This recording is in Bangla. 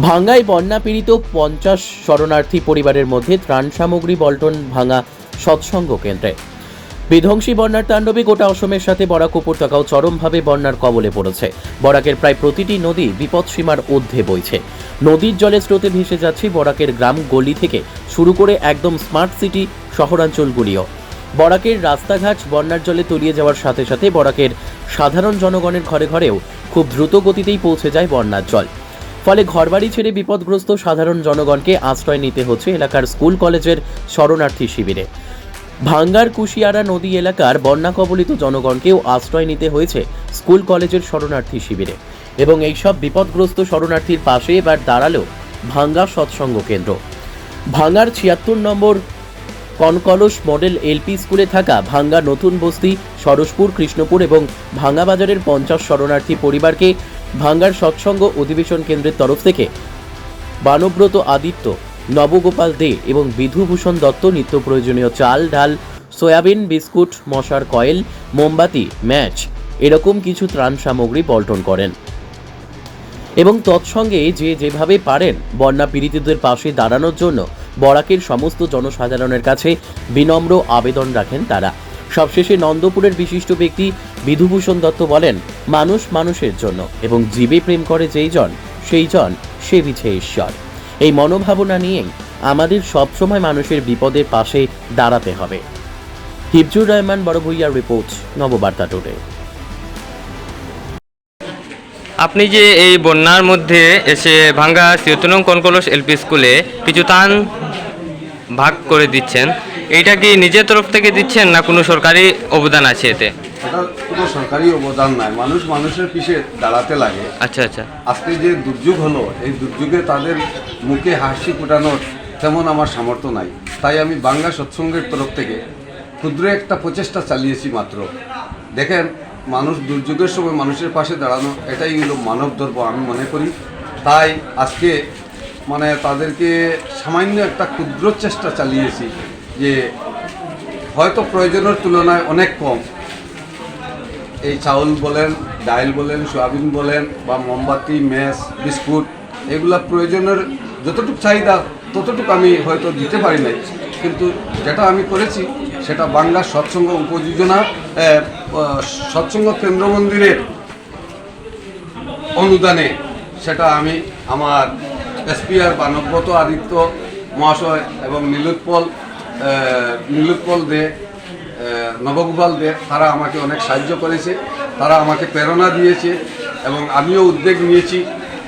ভাঙ্গায় বন্যা পীড়িত 50 শরণার্থী পরিবারের মধ্যে ত্রাণ সামগ্রী বন্টন ভাঙা সৎসঙ্গ কেন্দ্রে। বিধ্বংসী বন্যার তাণ্ডবে গোটা অসমের সাথে বরাক উপত্যকাও চরমভাবে বন্যার কবলে পড়েছে। বরাকের প্রায় প্রতিটি নদী বিপদসীমার ঊর্ধ্বে বইছে। নদীর জলের স্রোতে ভেসে যাচ্ছে বরাকের গ্রাম গলি থেকে শুরু করে একদম স্মার্ট সিটি শহরাঞ্চলগুলিও। বরাকের রাস্তাঘাট বন্যার জলে তলিয়ে যাওয়ার সাথে সাথে বরাকের সাধারণ জনগণের ঘরে ঘরেও খুব দ্রুত গতিতেই পৌঁছে যায় বন্যার জল। ফলে ঘরবাড়ি ছেড়ে বিপদগ্রস্ত সাধারণ জনগণকে আশ্রয় নিতে হচ্ছে এলাকার স্কুল কলেজের শরণার্থী শিবিরে। ভাঙ্গার কুশিয়ারা নদী এলাকার বন্যা কবলিত জনগণকেও আশ্রয় নিতে হয়েছে স্কুল কলেজের শরণার্থী শিবিরে। এবং এইসব বিপদগ্রস্ত শরণার্থীর পাশে এবার দাঁড়ালো ভাঙ্গা সৎসঙ্গ কেন্দ্র। ভাঙ্গার 76 নম্বর কনকলস মডেল এলপি স্কুলে থাকা ভাঙ্গা নতুন বস্তি, সরসপুর, কৃষ্ণপুর এবং ভাঙ্গা বাজারের 50 শরণার্থী পরিবারকে ভাঙ্গার সৎসঙ্গ অধিবেশন কেন্দ্রের তরফ থেকে বানব্রত আদিত্য, নবগোপাল দে এবং বিধুভূষণ দত্ত নিত্য প্রয়োজনীয় চাল, ডাল, সয়াবিন, বিস্কুট, মশার কয়েল, মোমবাতি, ম্যাচ এরকম কিছু ত্রাণ সামগ্রী বন্টন করেন এবং তৎসঙ্গে যেভাবে পারেন বন্যা পীড়িতদের পাশে দাঁড়ানোর জন্য বরাকের সমস্ত জনসাধারণের কাছে বিনম্র আবেদন রাখেন তারা। সবশেষে নন্দপুরের বিশিষ্ট ব্যক্তি বিধুভূষণ দত্ত বলেন, মানুষ মানুষের জন্য এবং জীবে প্রেম করে যেই জন সেই জন সেবিছে ঈশ্বর। এই মনোভাবনা নিয়েই আমাদের সবসময় মানুষের বিপদের পাশে দাঁড়াতে হবে। হিফজুর রহমান বড়ভূইয়ার রিপোর্ট, নববার্তা টুডে। আপনি যে এই বন্যার মধ্যে এসে ভাঙ্গা ৭৬ নং কনকলস এলপি স্কুলে কিছু ত্রাণ ভাগ করে দিচ্ছেন, এইটা কি নিজের তরফ থেকে দিচ্ছেন না কোনো সরকারি অবদান আছে এতে? এটা কোনো সরকারি অবদান নাই, মানুষ মানুষের পিছে দাঁড়াতে লাগে। আচ্ছা আচ্ছা। আজকে যে দুর্যোগ হলো, এই দুর্যোগে তাদের মুখে হাসি ফোটানোর তেমন আমার সামর্থ্য নাই। তাই আমি বাংলা সৎসঙ্গের তরফ থেকে ক্ষুদ্র একটা প্রচেষ্টা চালিয়েছি মাত্র। দেখেন, মানুষ দুর্যোগের সময় মানুষের পাশে দাঁড়ানো এটাই হলো মানব ধর্ম আমি মনে করি। তাই আজকে তাদেরকে সামান্য একটা ক্ষুদ্র চেষ্টা চালিয়েছি যে হয়তো প্রয়োজনের তুলনায় অনেক কম এই চাউল বলেন, ডাল বলেন, সয়াবিন বলেন বা মোমবাতি, ম্যাচ, বিস্কুট এগুলা প্রয়োজনের যতটুকু চাহিদা ততটুকু আমি হয়তো দিতে পারি নাই, কিন্তু যেটা আমি করেছি সেটা বাংলা সৎসঙ্গ উপযোজনা সৎসঙ্গ কেন্দ্র মন্দিরের অনুদানে সেটা আমি আমার এসপিআর বানব্রত আদিত্য মহাশয় এবং নীলোৎপল দে, নবগোপাল দে, তারা আমাকে অনেক সাহায্য করেছে, তারা আমাকে প্রেরণা দিয়েছে এবং আমিও উদ্যোগ নিয়েছি